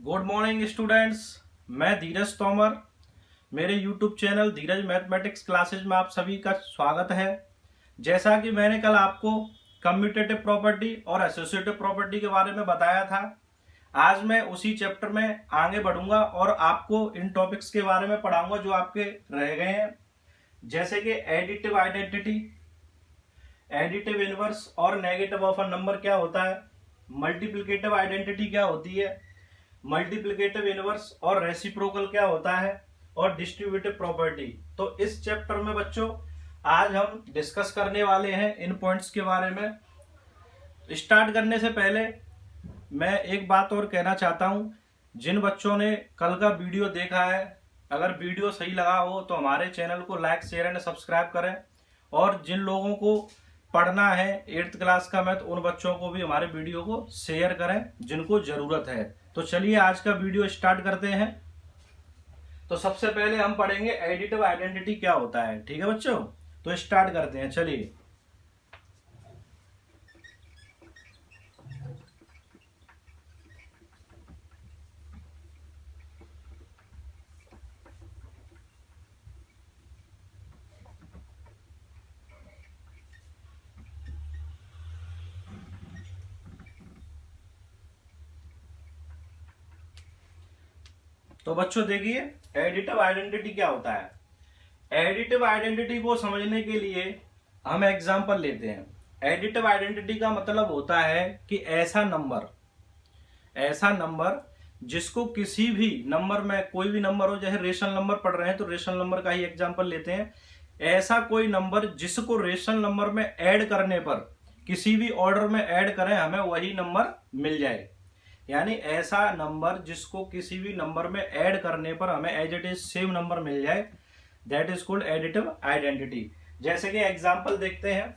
Good morning students. मैं धीरज तोमर। मेरे YouTube channel धीरज mathematics classes में आप सभी का स्वागत है। जैसा कि मैंने कल आपको कम्यूटेटिव प्रॉपर्टी और एसोसिएटिव प्रॉपर्टी के बारे में बताया था, आज मैं उसी चैप्टर में आगे बढ़ूंगा और आपको इन टॉपिक्स के बारे में पढ़ाऊंगा जो आपके रह गए हैं, जैसे कि एडिटिव आइडेंटिटी, एडिटिव इनवर्स और नेगेटिव ऑफ अ नंबर क्या होता है, मल्टीप्लिकेटिव आइडेंटिटी क्या होती है, मल्टीप्लिकेटिव इनवर्स और रेसिप्रोकल क्या होता है, और डिस्ट्रीब्यूटिव प्रॉपर्टी। तो इस चैप्टर में बच्चों आज हम डिस्कस करने वाले हैं इन पॉइंट्स के बारे में। स्टार्ट करने से पहले मैं एक बात और कहना चाहता हूं, जिन बच्चों ने कल का वीडियो देखा है, अगर वीडियो सही लगा हो तो हमारे चैनल को लाइक शेयर एंड सब्सक्राइब करें, और जिन लोगों को पढ़ना है 8th क्लास का मैथ, उन बच्चों को भी हमारे वीडियो को शेयर करें जिनको जरूरत है। तो चलिए आज का वीडियो स्टार्ट करते हैं। तो सबसे पहले हम पढ़ेंगे एडिटिव आइडेंटिटी क्या होता है। ठीक है बच्चों, तो स्टार्ट करते हैं। चलिए तो बच्चों देखिए एडिटिव आइडेंटिटी क्या होता है। एडिटिव आइडेंटिटी को समझने के लिए हम एग्जांपल लेते हैं। एडिटिव आइडेंटिटी का मतलब होता है कि ऐसा नंबर जिसको किसी भी नंबर में, कोई भी नंबर हो, जैसे रेशनल नंबर पढ़ रहे हैं तो रेशनल नंबर का ही एग्जांपल लेते हैं। ऐसा कोई नंबर जिसको रेशनल नंबर में ऐड करने पर, किसी भी ऑर्डर में ऐड करें, हमें वही नंबर मिल जाए। यानी ऐसा नंबर जिसको किसी भी नंबर में ऐड करने पर हमें as it is same number मिल जाए, that is called additive identity. जैसे कि एग्जांपल देखते हैं।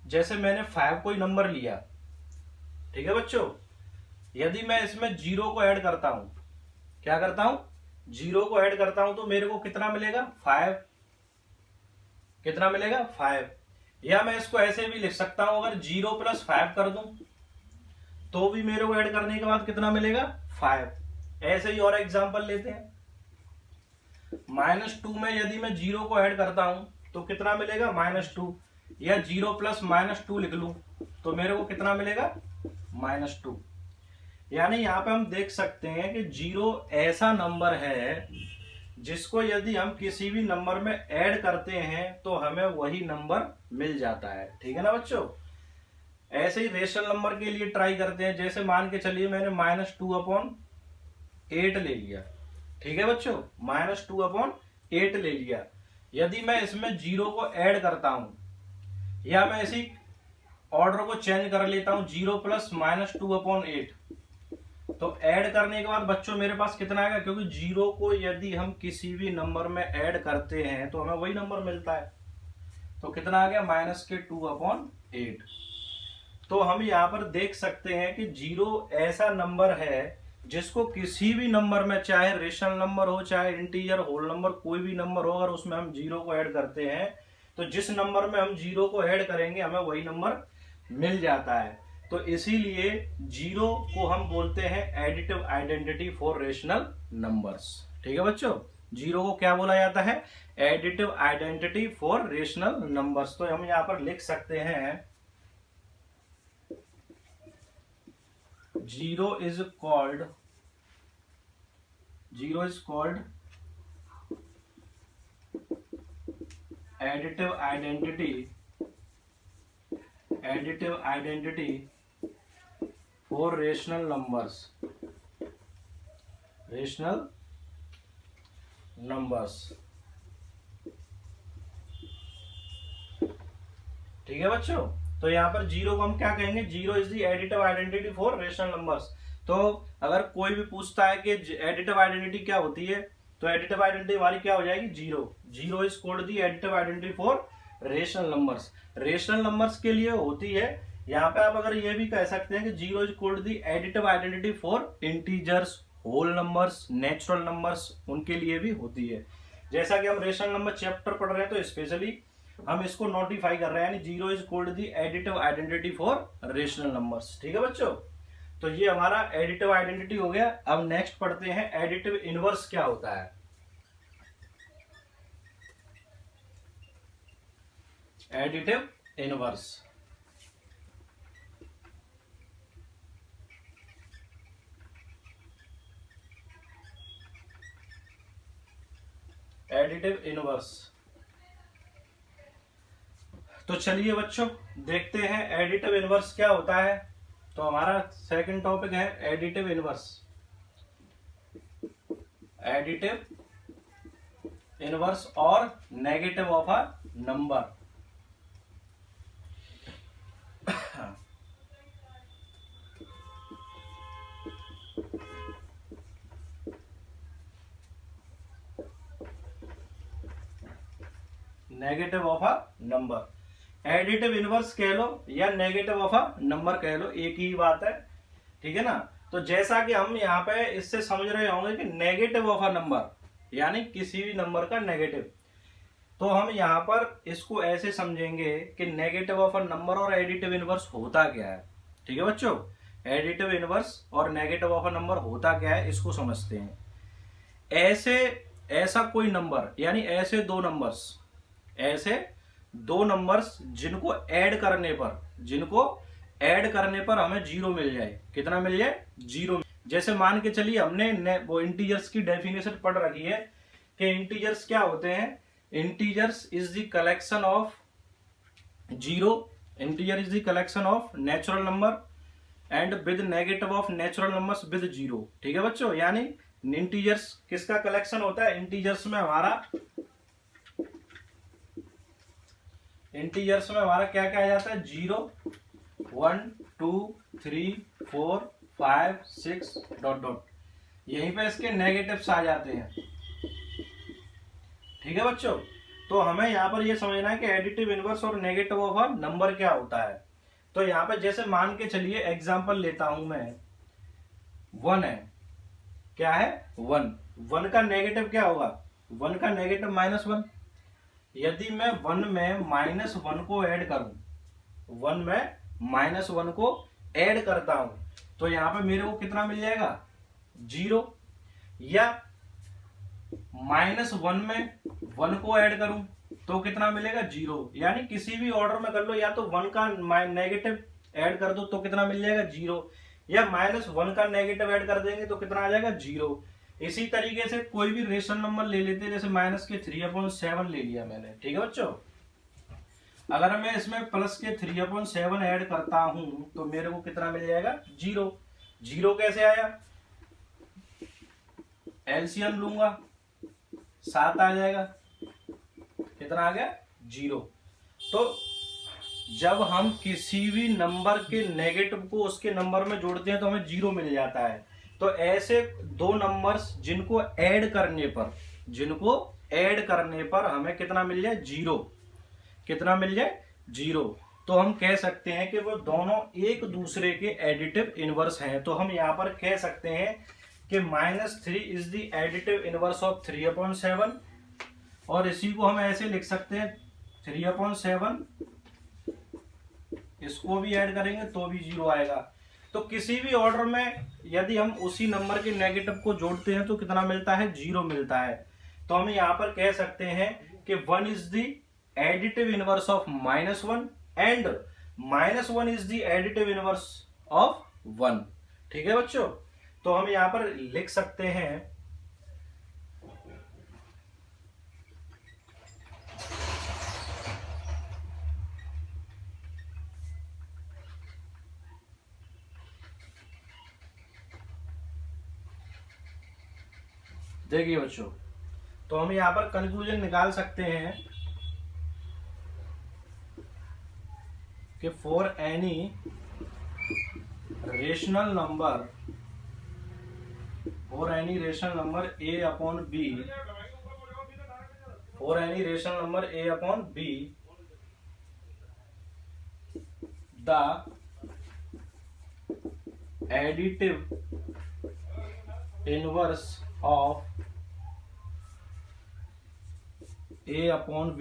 जैसे मैंने 5 कोई नंबर लिया, ठीक है बच्चों, यदि मैं इसमें 0 को ऐड करता हूं, क्या करता हूं, 0 को ऐड करता हूं, तो मेरे को कितना मिलेगा, 5। कितना मिलेगा, 5। या मैं इसको ऐसे भी लिख सकता हूं, अगर 0 + 5 कर दूं तो भी मेरे को ऐड करने के बाद कितना मिलेगा, 5। ऐसे ही और एग्जांपल लेते हैं। -2 में यदि मैं 0 को ऐड करता हूं तो कितना मिलेगा, -2। या 0 + -2 लिख लूं तो मेरे को कितना मिलेगा, -2। यानी यहां पे हम देख सकते हैं कि 0 ऐसा नंबर है जिसको यदि हम किसी भी नंबर में ऐड करते हैं तो हमें वही नंबर मिल जाता है। ठीक है ना बच्चों। ऐसे ही रेशनल नंबर के लिए ट्राई करते हैं। जैसे मान के चलिए मैंने -2/8 ले लिया। ठीक है बच्चों, -2/8 ले लिया। यदि मैं इसमें 0 को ऐड करता हूं, या मैं इसी ऑर्डर को चेंज कर लेता हूं, 0 + -2/8, तो ऐड करने के बाद बच्चों मेरे पास कितना आएगा, क्योंकि 0 को यदि हम किसी भी नंबर में ऐड करते हैं तो हमें वही नंबर मिलता है। तो कितना आ गया, -2/8। तो हम यहाँ पर देख सकते हैं कि 0 ऐसा नंबर है जिसको किसी भी नंबर में, चाहे रेशनल नंबर हो, चाहे इंटीजर, होल नंबर, कोई भी नंबर हो, अगर उसमें हम 0 को ऐड करते हैं तो जिस नंबर में हम 0 को ऐड करेंगे हमें वही नंबर मिल जाता है। तो इसीलिए 0 को हम बोलते हैं additive identity for rational numbers. ठीक है बच्चों, 0 को क्या बोला जाता है, additive identity for rational numbers. तो हम यहाँ पर लिख सकते हैं 0 is called additive identity for rational numbers। ठीक है बच्चों। तो यहाँ पर 0 को हम क्या कहेंगे, 0 is the additive identity for rational numbers. तो अगर कोई भी पूछता है कि एडिटिव आइडेंटिटी क्या होती है, तो एडिटिव आइडेंटिटी हमारी क्या हो जाएगी, 0 is called the additive identity for rational numbers. Rational numbers के लिए होती है। यहाँ पे आप अगर ये भी कह सकते हैं कि 0 is called the additive identity for integers, whole numbers, natural numbers, उनके लिए भी होती है। जैसा कि हम रेशनल नंबर चैप्टर पढ़ रहे हैं तो स्पेशली हम इसको नोटिफाई कर रहे हैं, यानी 0 is called the additive identity for rational numbers. ठीक है बच्चों। तो ये हमारा एडिटिव आइडेंटिटी हो गया। अब नेक्स्ट पढ़ते हैं एडिटिव इनवर्स क्या होता है। Additive inverse, additive inverse. तो चलिए बच्चों देखते हैं एडिटिव इनवर्स क्या होता है। तो हमारा सेकंड टॉपिक है एडिटिव इनवर्स। एडिटिव इनवर्स और negative of a number. Negative of a number, additive inverse कह लो या नेगेटिव ऑफ अ नंबर कह लो, एक ही बात है, ठीक है ना। तो जैसा कि हम यहाँ पे इससे समझ रहे होंगे कि नेगेटिव ऑफ अ नंबर यानी किसी भी नंबर का नेगेटिव, तो हम यहाँ पर इसको ऐसे समझेंगे कि नेगेटिव ऑफ अ नंबर और एडिटिव इनवर्स होता क्या है। ठीक है बच्चों, एडिटिव इनवर्स और नेगेटिव ऑफ अ नंबर होता क्या है इसको समझते हैं। ऐसा कोई नंबर यानी ऐसे दो नंबर्स जिनको ऐड करने पर हमें जीरो मिल जाए। कितना मिल जाए? जीरो। जैसे मान के चलिए हमने वो इंटीजर्स की डेफिनेशन पढ़ रखी है कि इंटीजर्स क्या होते हैं। Integers is the collection of zero, integer is the collection of natural number and with negative of natural numbers with zero. ठीक है बच्चों, यानी इंटीजर्स किसका कलेक्शन होता है? इंटीजर्स में हमारा क्या क्या आ जाता है? 0, 1, 2, 3, 4, 5, 6 ... यहीं पे इसके नेगेटिव्स आ जाते हैं। ठीक है बच्चों, तो हमें यहाँ पर ये समझना है कि एडिटिव इनवर्स और नेगेटिव ऑफ अ नंबर क्या होता है। तो यहाँ पे जैसे मान के चलिए एग्जांपल लेता हूं मैं, 1 है। क्या है? 1 का नेगेटिव क्या होगा? 1 का नेगेटिव -1। यदि मैं 1 में -1 को ऐड करूं, 1 में -1 को ऐड करता हूं, तो यहां पे मेरे को कितना मिल जाएगा? 0। या -1 में 1 को ऐड करूं तो कितना मिलेगा? 0। यानी किसी भी ऑर्डर में कर लो, या तो 1 का नेगेटिव ऐड कर दो तो कितना मिल जाएगा? 0। या -1 का नेगेटिव ऐड कर देंगे तो कितना आ जाएगा? 0। इसी तरीके से कोई भी रेशनल नंबर ले लेते हैं, जैसे -3/7 ले लिया मैंने। ठीक है बच्चों, अगर मैं इसमें +3/7 ऐड करता हूं तो मेरे को कितना मिल जाएगा? 0। 0 कैसे आया? एलसीएम लूंगा, 7 आ जाएगा। कितना आ गया? 0। तो जब हम किसी भी नंबर के नेगेटिव को उसके नंबर में जोड़ते हैं तो हमें 0 मिल जाता है। तो ऐसे दो नंबर्स जिनको ऐड करने पर हमें कितना मिल जाए? 0। कितना मिल जाए? 0। तो हम कह सकते हैं कि वो दोनों एक दूसरे के एडिटिव इनवर्स हैं। तो हम यहाँ पर कह सकते हैं कि -3 is the additive inverse of 3/7, और इसी को हम ऐसे लिख सकते हैं 3/7, इसको भी ऐड करेंगे तो भी 0 आएगा। तो किसी भी ऑर्डर में यदि हम उसी नंबर के नेगेटिव को जोड़ते हैं तो कितना मिलता है? 0 मिलता है। तो हम यहाँ पर कह सकते हैं कि 1 is the additive inverse of -1 and -1 is the additive inverse of 1। ठीक है बच्चों, तो हम यहाँ पर लिख सकते हैं देखिए बच्चों, तो हम यहाँ पर कंक्लूजन निकाल सकते हैं कि for any rational number A/B, the additive inverse of A/B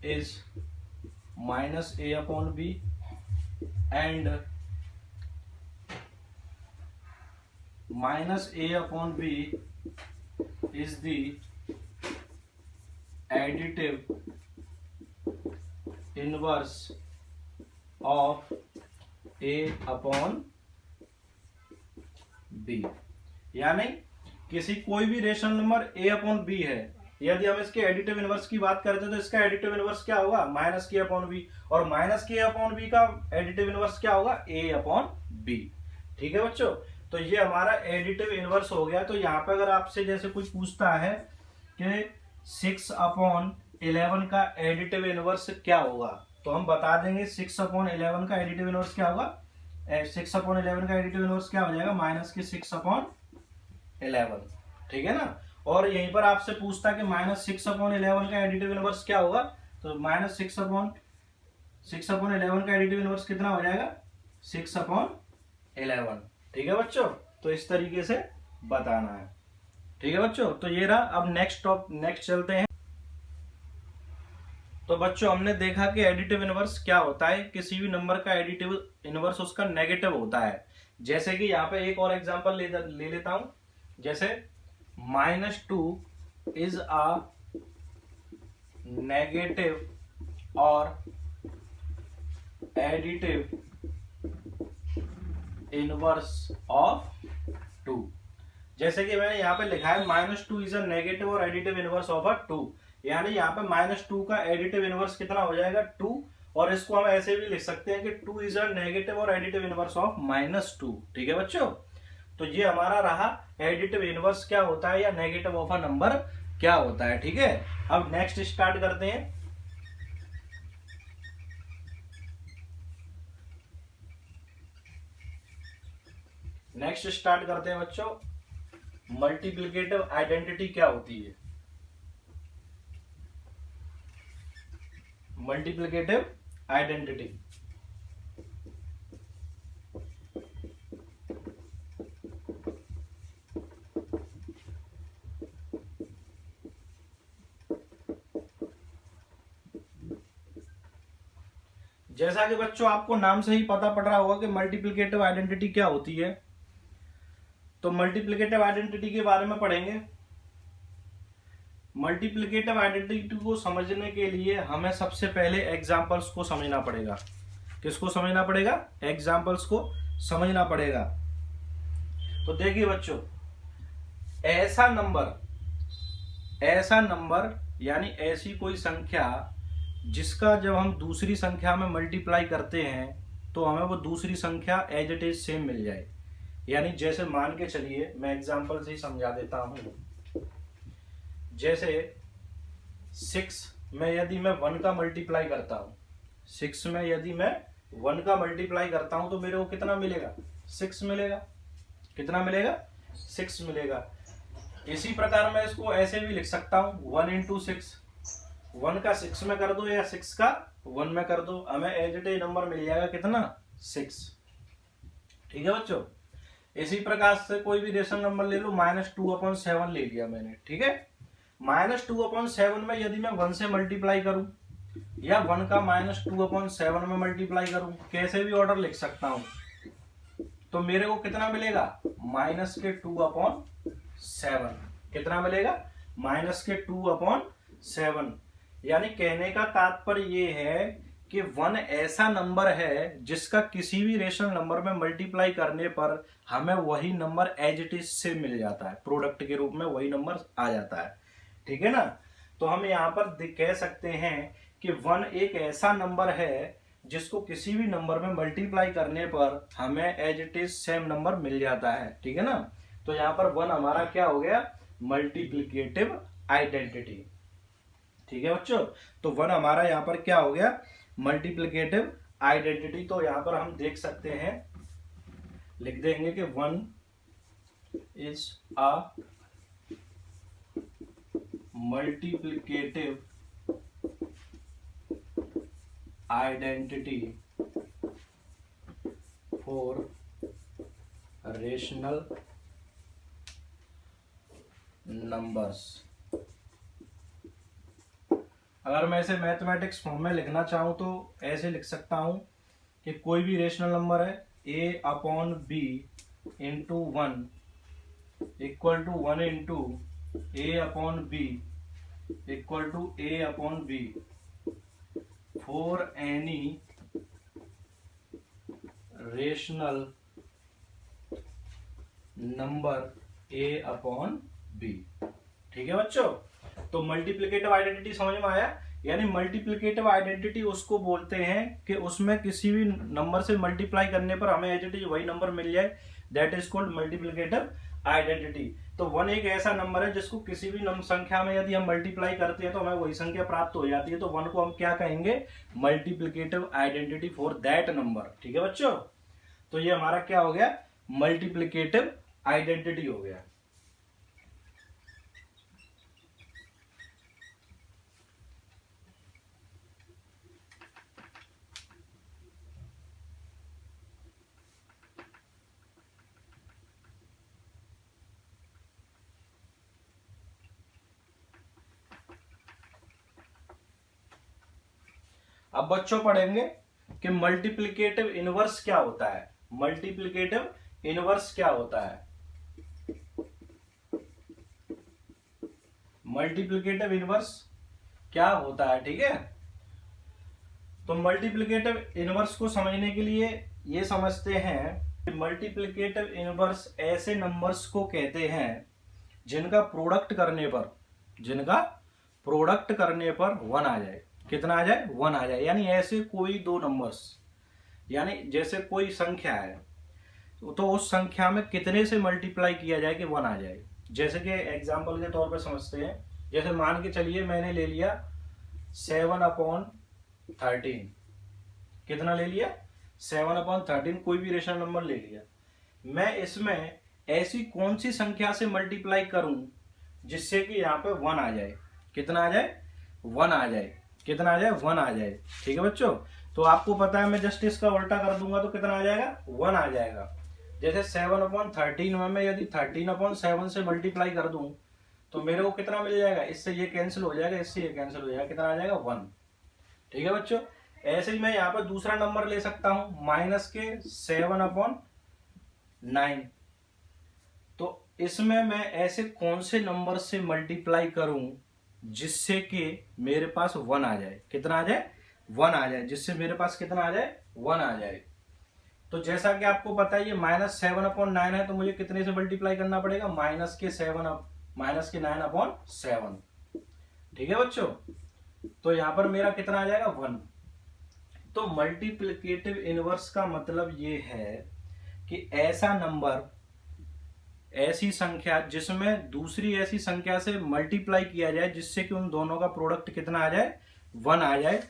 is -A/B and minus A upon B is the additive inverse of A upon B. यानी किसी कोई भी rational number A upon B है, यदि हम इसके एडिटिव इनवर्स की बात करते हैं तो इसका एडिटिव इनवर्स क्या होगा, माइनस के अपॉन बी, और माइनस के अपॉन बी का एडिटिव इनवर्स क्या होगा, ए अपॉन बी। ठीक है बच्चों, तो ये हमारा एडिटिव इनवर्स हो गया। तो यहाँ पे अगर आपसे जैसे कोई पूछता है कि 6/11 का एडिटिव इनवर्स क्या होगा, तो हम बता देंगे 6/11 का एडिटिव इनवर्स क्या होगा, 6/11 का एडिटिव इनवर्स क्या हो जाएगा, माइनस के 6/11। ठीक है ना। और यहीं पर आपसे पूछता कि -6/11 का एडिटिव इनवर्स क्या होगा, तो -6/11 का एडिटिव इनवर्स कितना हो जाएगा, 6/11। ठीक है बच्चों, तो इस तरीके से बताना है। ठीक है बच्चों, तो ये रहा। अब नेक्स्ट चलते हैं। तो बच्चों हमने देखा कि एडिटिव इनवर्स क्या होता है, किसी भी नंबर का एडिटिव इनवर्स उसका नेगेटिव होता है। जैसे कि यहाँ पे एक और एग्जांपल ले लेता हूं, जैसे -2 इज अ नेगेटिव और एडिटिव इनवर्स ऑफ 2। जैसे कि मैंने यहाँ पे लिखा है -2 इज अ नेगेटिव और एडिटिव इनवर्स ऑफ अ 2, यानी यहाँ पे -2 का एडिटिव इनवर्स कितना हो जाएगा, 2। और इसको हम ऐसे भी लिख सकते हैं कि 2 इज अ नेगेटिव और एडिटिव इनवर्स ऑफ -2। ठीक है बच्चों, तो ये हमारा रहा एडिटिव इनवर्स क्या होता है या नेगेटिव ऑफ अ नंबर क्या होता है। ठीक है, अब नेक्स्ट स्टार्ट करते हैं। नेक्स्ट स्टार्ट करते हैं बच्चों, मल्टीप्लिकेटिव आइडेंटिटी क्या होती है। मल्टीप्लिकेटिव आइडेंटिटी, जैसा कि बच्चों आपको नाम से ही पता पड़ रहा होगा कि मल्टीप्लिकेटिव आइडेंटिटी क्या होती है, तो मल्टीप्लिकेटिव आइडेंटिटी के बारे में पढ़ेंगे। मल्टीप्लिकेटिव आइडेंटिटी को समझने के लिए हमें सबसे पहले एग्जांपल्स को समझना पड़ेगा। किसको समझना पड़ेगा, एग्जांपल्स को समझना पड़ेगा। तो देखिए बच्चों, ऐसा नंबर यानी ऐसी कोई संख्या जिसका जब हम दूसरी संख्या में मल्टीप्लाई करते हैं तो हमें वो दूसरी संख्या एज इट इज सेम मिल जाए। यानी जैसे मान के चलिए, मैं एग्जांपल से ही समझा देता हूं। जैसे 6 में यदि मैं 1 का मल्टीप्लाई करता हूं, 6 में यदि मैं 1 का मल्टीप्लाई करता हूं तो मेरे को कितना मिलेगा, 6 मिलेगा। कितना मिलेगा, 6 मिलेगा। इसी प्रकार मैं इसको ऐसे भी लिख सकता हूं, 1 × 6। 1 का 6 में कर दो या 6 का 1 में कर दो, हमें एज इट इज नंबर मिल जाएगा कितना, 6। ठीक है बच्चों, इसी प्रकार से कोई भी रेशनल नंबर ले लो, -2/7 ले लिया मैंने। ठीक है, -2/7 में यदि मैं 1 से मल्टीप्लाई करूं या 1 का -2/7 में मल्टीप्लाई करूं, कैसे भी ऑर्डर लिख सकता हूं, तो मेरे को कितना मिलेगा, -2/7। कितना मिलेगा, -2/7। यानी कहने का तात्पर्य ये है कि 1 ऐसा नंबर है जिसका किसी भी रेशनल नंबर में मल्टीप्लाई करने पर हमें वही नंबर एज इट इज से मिल जाता है, प्रोडक्ट के रूप में वही नंबर आ जाता है। ठीक है ना, तो हम यहाँ पर कह सकते हैं कि 1 एक ऐसा नंबर है जिसको किसी भी नंबर में मल्टीप्लाई करने पर हमें as it is same number मिल जाता है। ठीक है ना, तो यहाँ पर 1 हमारा क्या हो गया, मल्टीप्लिकेटिव आइडेंटिटी। ठीक है बच्चों, तो 1 हमारा यहाँ पर क्या हो गया, मल्टीप्लिकेटिव आइडेंटिटी। तो यहाँ पर हम देख सकते हैं, लिख देंगे कि 1 is a multiplicative identity for rational numbers. अगर मैं इसे मैथमेटिक्स फॉर्म में लिखना चाहूं तो ऐसे लिख सकता हूं कि कोई भी रेशनल नंबर है a/b × 1 equal to 1 into A upon B equal to A upon B for any rational number A upon B. ठीक है बच्चों, तो मल्टीप्लिकेटिव आइडेंटिटी समझ में आया। यानी मल्टीप्लिकेटिव आइडेंटिटी उसको बोलते हैं कि उसमें किसी भी नंबर से मल्टीप्लाई करने पर हमें एज इट इज वही नंबर मिल जाए, that is called multiplicative identity. तो 1 एक ऐसा नंबर है जिसको किसी भी संख्या में यदि हम मल्टीप्लाई करते हैं तो हमें वही संख्या प्राप्त हो जाती है, तो 1 को हम क्या कहेंगे, multiplicative identity for that number. ठीक है बच्चों, तो ये हमारा क्या हो गया, मल्टीप्लिकेटिव आइडेंटिटी हो गया। अब बच्चों पढ़ेंगे कि मल्टीप्लिकेटिव इनवर्स क्या होता है। मल्टीप्लिकेटिव इनवर्स क्या होता है, मल्टीप्लिकेटिव इनवर्स क्या होता है। ठीक है, तो मल्टीप्लिकेटिव इनवर्स को समझने के लिए ये समझते हैं कि मल्टीप्लिकेटिव इनवर्स ऐसे नंबर्स को कहते हैं जिनका प्रोडक्ट करने पर 1 आ जाए। कितना आ जाए, 1 आ जाए। यानी ऐसे कोई दो नंबर्स, यानी जैसे कोई संख्या है तो उस संख्या में कितने से मल्टीप्लाई किया जाए कि 1 आ जाए। जैसे कि एग्जांपल के तौर पर समझते हैं, जैसे मान के चलिए मैंने ले लिया 7/13। कितना ले लिया, 7/13, कोई भी रेशनल नंबर ले लिया। मैं इसमें ऐसी कौन सी संख्या से मल्टीप्लाई करूं जिससे कि यहाँ पे 1 आ जाए। कितना आ जाए, 1 आ जाए। कितना आ जाए, 1 आ जाए। ठीक है बच्चों, तो आपको पता है मैं जस्ट इसका उल्टा कर दूंगा तो कितना आ जाएगा, 1 आ जाएगा। जैसे 7/13 में मैं यदि 13/7 से मल्टीप्लाई कर दूं तो मेरे को कितना मिल जाएगा, इससे ये कैंसिल हो जाएगा, इससे ये कैंसिल हो जाएगा, कितना आ जाएगा, 1। ठीक है बच्चों, ऐसे ही मैं यहाँ पर दूसरा नंबर ले सकता हूं, माइनस के 7/9। तो इसमें मैं ऐसे कौन से नंबर से मल्टीप्लाई करूं जिससे कि मेरे पास 1 आ जाए। कितना आ जाए, 1 आ जाए, जिससे मेरे पास कितना आ जाए, 1 आ जाए। तो जैसा कि आपको पता है ये -7/9 है, तो मुझे कितने से मल्टीप्लाई करना पड़ेगा, -9/7। ठीक है बच्चों, तो यहां पर मेरा कितना आ जाएगा, 1। तो मल्टीप्लिकेटिव इनवर्स का मतलब ये है कि ऐसा नंबर, ऐसी संख्या जिसमें दूसरी ऐसी संख्या से मल्टीप्लाई किया जाए जिससे कि उन दोनों का प्रोडक्ट कितना आ जाए, 1 आ जाए।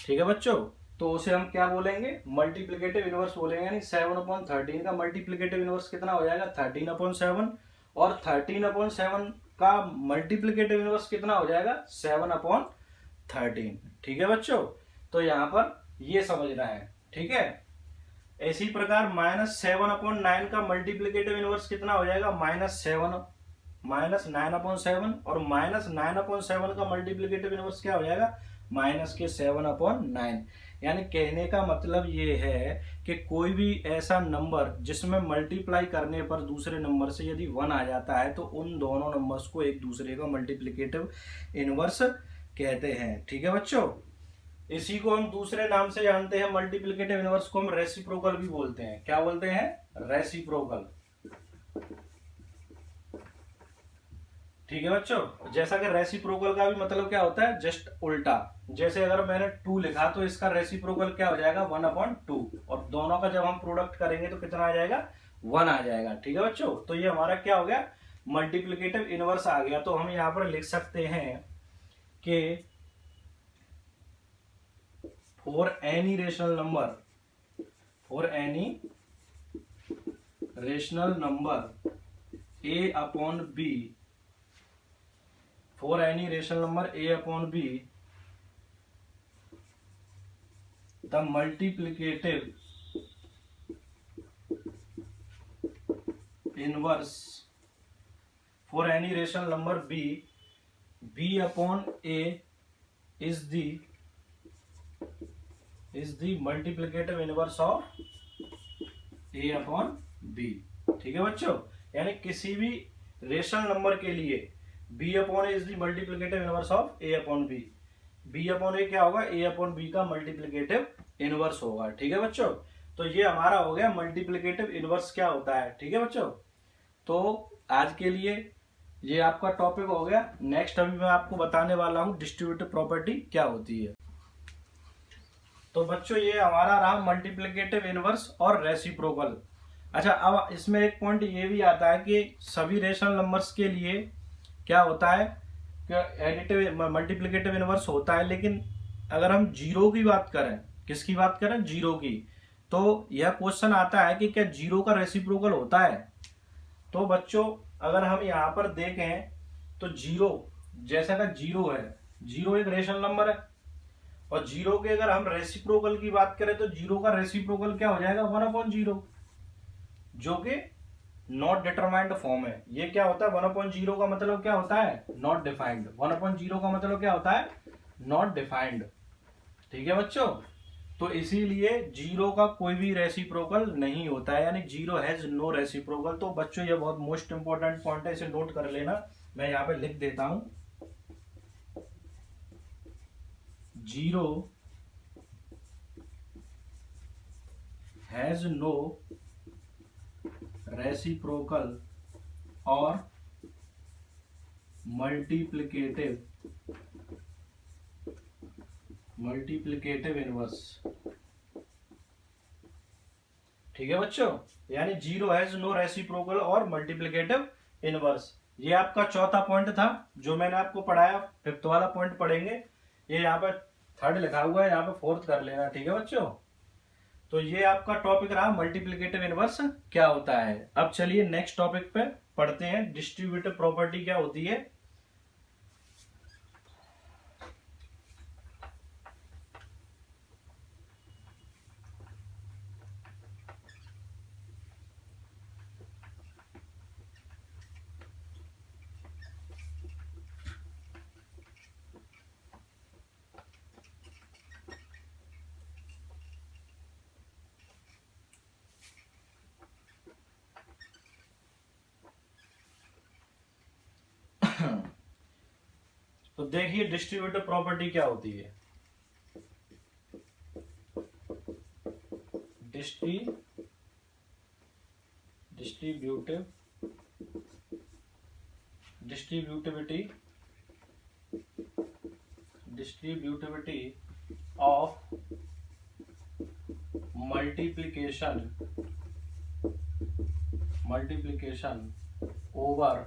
ठीक है बच्चों, तो उसे हम क्या बोलेंगे, मल्टीप्लिकेटिव इनवर्स बोलेंगे। यानी 7/13 का मल्टीप्लिकेटिव इनवर्स कितना हो जाएगा, 13/7। और 13/7 का मल्टीप्लिकेटिव इनवर्स कितना हो जाएगा, 7/13। ठीक है बच्चों, तो यहां पर ये समझना है। ठीक है, इसी प्रकार -7/9 का मल्टीप्लिकेटिव इनवर्स कितना हो जाएगा, -9/7। और -9/7 का मल्टीप्लिकेटिव इनवर्स क्या हो जाएगा, -7/9। यानी कहने का मतलब ये है कि कोई भी ऐसा नंबर जिसमें मल्टीप्लाई करने पर दूसरे नंबर से यदि 1 आ जाता है तो उन दोनों नंबर्स को एक दूसरे का मल्टीप्लिकेटिव इनवर्स कहते हैं। ठीक है बच्चों, इसी को हम दूसरे नाम से जानते हैं, मल्टीप्लिकेटिव इनवर्स को हम रेसिप्रोकल भी बोलते हैं। क्या बोलते हैं, रेसिप्रोकल। ठीक है बच्चों, जैसा कि रेसिप्रोकल का भी मतलब क्या होता है, जस्ट उल्टा। जैसे अगर मैंने 2 लिखा तो इसका रेसिप्रोकल क्या हो जाएगा, 1/2। और दोनों का जब हम प्रोडक्ट करेंगे तो कितना आ जाएगा, 1 आ जाएगा। ठीक है बच्चों, तो ये हमारा क्या हो गया, मल्टीप्लिकेटिव इनवर्स आ गया। तो हम यहां पर लिख सकते हैं कि for any rational number a upon b, for any rational number a upon b, the multiplicative inverse for any rational number b upon a is the multiplicative inverse of a upon b। ठीक है बच्चों, यानी किसी भी rational number के लिए B upon A is the multiplicative inverse of A upon B. B upon A क्या होगा, ए अपॉन बी का मल्टीप्लिकेटिव इनवर्स होगा। ठीक है बच्चों, तो ये हमारा हो गया मल्टीप्लिकेटिव इनवर्स क्या होता है। ठीक है बच्चों, तो आज के लिए ये आपका टॉपिक हो गया। नेक्स्ट अभी मैं आपको बताने वाला हूँ डिस्ट्रीब्यूटिव प्रॉपर्टी क्या होती है। तो बच्चों ये हमारा रहा मल्टीप्लिकेटिव इनवर्स और रेसिप्रोकल। अच्छा, अब इसमें एक पॉइंट ये भी आता है कि सभी रेशनल नंबर्स के लिए क्या होता है कि एडिटिव मल्टीप्लिकेटिव इनवर्स होता है, लेकिन अगर हम जीरो की बात करें, किसकी बात करें, जीरो की, तो यह क्वेश्चन आता है कि क्या जीरो का रेसिप्रोकल होता है। तो बच्चों अगर हम यहाँ पर देखें तो जीरो जैसा का जीरो है, जीरो एक रेशनल नंबर है, और जीरो के अगर हम रेसिप्रोकल की बात करें तो जीरो का रेसिप्रोकल क्या हो जाएगा, 1/0, जो कि नॉट डिटरमाइंड फॉर्म है। ये क्या होता है, 1/0 का मतलब क्या होता है, नॉट डिफाइंड। 1/0 का मतलब क्या होता है, नॉट डिफाइंड। ठीक है बच्चों, तो इसीलिए जीरो का कोई भी रेसिप्रोकल नहीं होता है, यानी जीरो हैज नो रेसिप्रोकल। तो बच्चों ये बहुत मोस्ट इंपॉर्टेंट पॉइंट है, इसे नोट कर लेना। मैं यहाँ पे लिख देता हूं, जीरो हैज नो रेसिप्रोकल और मल्टीप्लिकेटिव इनवर्स। ठीक है बच्चों, यानी जीरो हैज नो रेसिप्रोकल और मल्टीप्लिकेटिव इनवर्स। ये आपका चौथा पॉइंट था जो मैंने आपको पढ़ाया। फिफ्थ वाला पॉइंट पढ़ेंगे, ये यहाँ पर थर्ड लिखा हुआ है, यहाँ पे फोर्थ कर लेना। ठीक है बच्चों, तो ये आपका टॉपिक रहा मल्टीप्लिकेटिव इनवर्स क्या होता है। अब चलिए नेक्स्ट टॉपिक पे पढ़ते हैं, डिस्ट्रीब्यूटिव प्रॉपर्टी क्या होती है। तो देखिए डिस्ट्रीब्यूटिव प्रॉपर्टी क्या होती है। Distributivity of multiplication over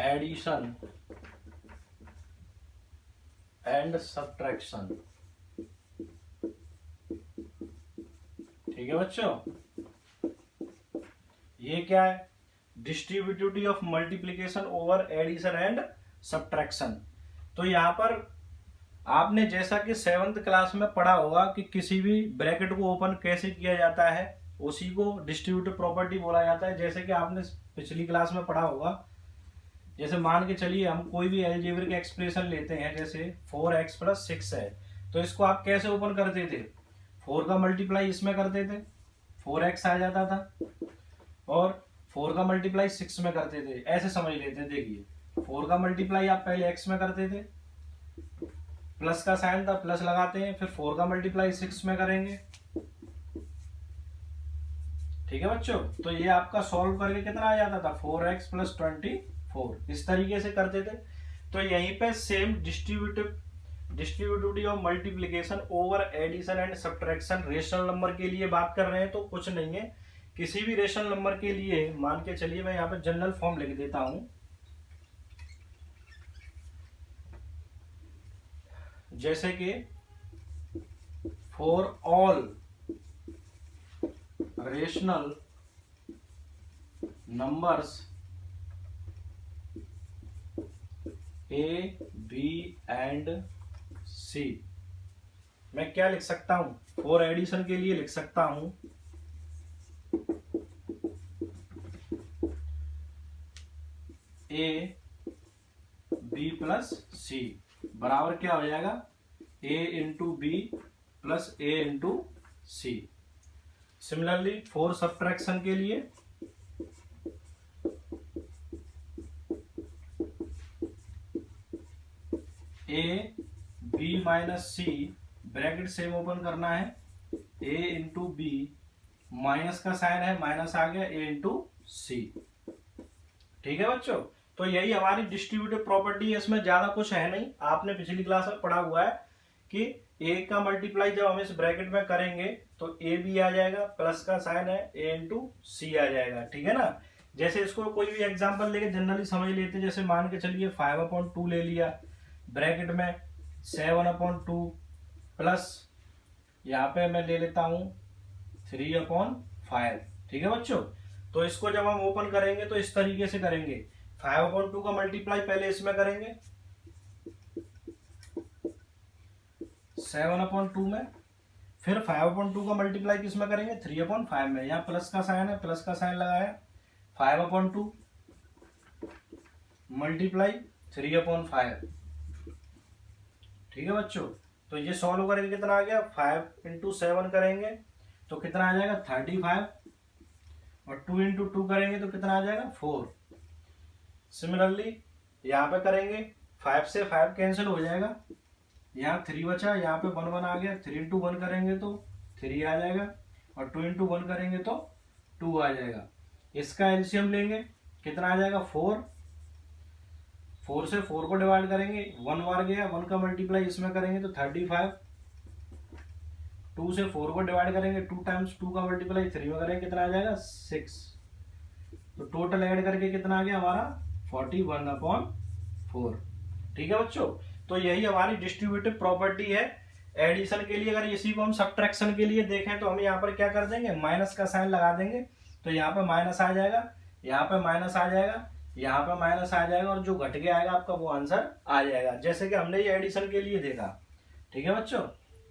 addition and subtraction. ठीक है बच्चों, ये क्या है, distributivity of multiplication over addition and subtraction. तो यहां पर आपने जैसा कि 7th क्लास में पढ़ा होगा कि किसी भी ब्रैकेट को ओपन कैसे किया जाता है, उसी को डिस्ट्रीब्यूटिव प्रॉपर्टी बोला जाता है। जैसे कि आपने पिछली क्लास में पढ़ा होगा, जैसे मान के चलिए हम कोई भी अलजेब्रिक एक्सप्रेशन लेते हैं, जैसे 4x + 6 है, तो इसको आप कैसे ओपन करते थे, 4 का मल्टीप्लाई इसमें करते थे, 4x आ जाता था, और 4 का मल्टीप्लाई 6 में करते थे। ऐसे समझ लेते हैं, देखिए 4 का मल्टीप्लाई आप पहले x में करते थे, प्लस का साइन था, प्लस लगाते हैं, फिर 4 का मल्टीप्लाई 6 में करेंगे। ठीक है बच्चों, तो ये आपका सॉल्व करके कितना आ जाता था, 4x + 24, इस तरीके से करते थे। तो यहीं पे same distributivity of multiplication over addition and subtraction rational number के लिए बात कर रहे हैं। तो कुछ नहीं है, किसी भी रेशनल नंबर के लिए मान के चलिए, मैं यहाँ पे जनरल फॉर्म लिख देता हूं, जैसे कि for all rational numbers A, B and C, मैं क्या लिख सकता हूं, फॉर एडिशन के लिए लिख सकता हूं A, B + C बराबर क्या हो जाएगा, A × B + A × C। Similarly for subtraction के लिए A B minus C, bracket same open करना है, ए इंटू बी, माइनस का साइन है, माइनस आ गया, ए इंटू सी। ठीक है बच्चों, तो यही हमारी डिस्ट्रीब्यूटिव प्रॉपर्टी है, इसमें ज्यादा कुछ है नहीं। आपने पिछली क्लास में पढ़ा हुआ है कि ए का मल्टीप्लाई जब हम इस ब्रैकेट में करेंगे तो ए बी आ जाएगा, प्लस का साइन है, ए इंटू सी आ जाएगा। ठीक है ना। जैसे इसको कोई भी एग्जांपल लेके जनरली समझ लेते हैं, जैसे मान के चलिए 5/2 ले लिया, ब्रैकेट में 7/2 प्लस यहाँ पे मैं ले लेता हूं 3/5। ठीक है बच्चों, तो इसको जब हम ओपन करेंगे तो इस तरीके से करेंगे, 5/2 का मल्टीप्लाई पहले इसमें करेंगे 7/2 में, फिर 5/2 का मल्टीप्लाई किसमें करेंगे 3/5 में। यहाँ प्लस का साइन है, प्लस का साइन लगाया, 5/2 मल्टीप्लाई 3/5। ठीक है बच्चों, तो ये सॉल्व करेंगे कितना आ गया, 5 इंटू 7 करेंगे तो कितना आ जाएगा 35, और 2 इंटू 2 करेंगे तो कितना आ जाएगा 4। सिमिलरली यहाँ पे करेंगे, 5 से 5 कैंसिल हो जाएगा, यहाँ 3 बचा, यहाँ पे 1 1 आ गया, 3 इंटू 1 करेंगे तो 3 आ जाएगा, और 2 इंटू 1 करेंगे तो 2 आ जाएगा। इसका एलसीएम लेंगे, कितना आ जाएगा 4, 4 से 4 को डिवाइड करेंगे, 1 बार गया, 1 का मल्टीप्लाई इसमें करेंगे तो 35, 2 से 4 को डिवाइड करेंगे, 2 टाइम्स 2 का मल्टीप्लाई 3 में करेंगे, कितना आ जाएगा 6। तो टोटल ऐड करके कितना आ गया हमारा 41/4। ठीक है बच्चों, तो यही हमारी डिस्ट्रीब्यूटिव प्रॉपर्टी है एडिशन के लिए। अगर इसी को हम सब्ट्रैक्शन के लिए देखें तो हम यहाँ पर क्या कर देंगे, माइनस का साइन लगा देंगे, तो यहाँ पे माइनस आ जाएगा, यहाँ पे माइनस आ जाएगा, यहाँ पे माइनस आ जाएगा, और जो घट के आएगा आपका वो आंसर आ जाएगा, जैसे कि हमने ये एडिशन के लिए देखा। ठीक है बच्चों,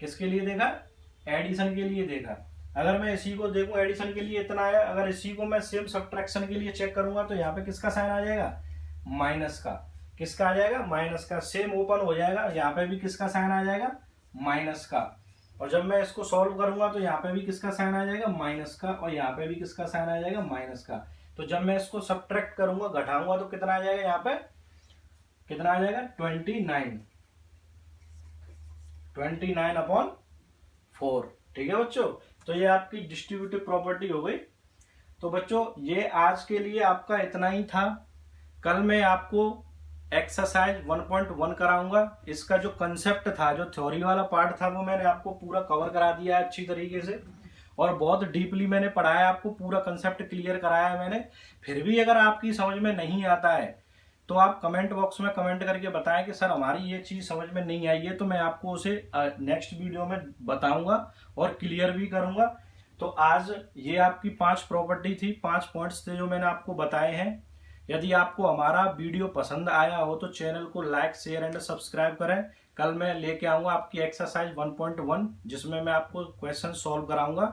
किसके लिए देखा, एडिशन के लिए देखा। अगर मैं इसी को देखूं एडिशन के लिए इतना आया, अगर इसी को मैं सेम सब्ट्रैक्शन के लिए चेक करूंगा तो यहाँ पे किसका साइन आ जाएगा, माइनस का। किसका आ जाएगा, माइनस का। सेम ओपन हो जाएगा, यहाँ पे भी किसका साइन आ जाएगा, माइनस का। और जब मैं इसको सॉल्व करूंगा तो यहाँ पे भी किसका साइन आ जाएगा, माइनस का, और यहाँ पे भी किसका साइन आ जाएगा, माइनस का। तो जब मैं इसको सब्ट्रैक्ट करूंगा, घटाऊंगा, तो कितना आ जाएगा, यहाँ पे कितना आ जाएगा 29/4। ठीक है बच्चों, तो ये आपकी डिस्ट्रीब्यूटिव प्रॉपर्टी हो गई। तो बच्चों ये आज के लिए आपका इतना ही था। कल मैं आपको एक्सरसाइज 1.1 कराऊंगा। इसका जो कंसेप्ट था, जो थ्योरी वाला पार्ट था, वो मैंने आपको पूरा कवर करा दिया है अच्छी तरीके से, और बहुत डीपली मैंने पढ़ाया, आपको पूरा कंसेप्ट क्लियर कराया है मैंने। फिर भी अगर आपकी समझ में नहीं आता है तो आप कमेंट बॉक्स में कमेंट करके बताएं कि सर हमारी ये चीज समझ में नहीं आई है, तो मैं आपको उसे नेक्स्ट वीडियो में बताऊंगा और क्लियर भी करूंगा। तो आज ये आपकी 5 प्रॉपर्टी थी, 5 पॉइंट्स थे जो मैंने आपको बताए हैं। यदि आपको हमारा वीडियो पसंद आया हो तो चैनल को लाइक, शेयर एंड सब्सक्राइब करें। कल मैं लेके आऊंगा आपकी एक्सरसाइज 1.1, जिसमें मैं आपको क्वेश्चन सॉल्व कराऊंगा।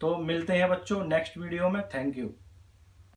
तो मिलते हैं बच्चों नेक्स्ट वीडियो में। Thank you.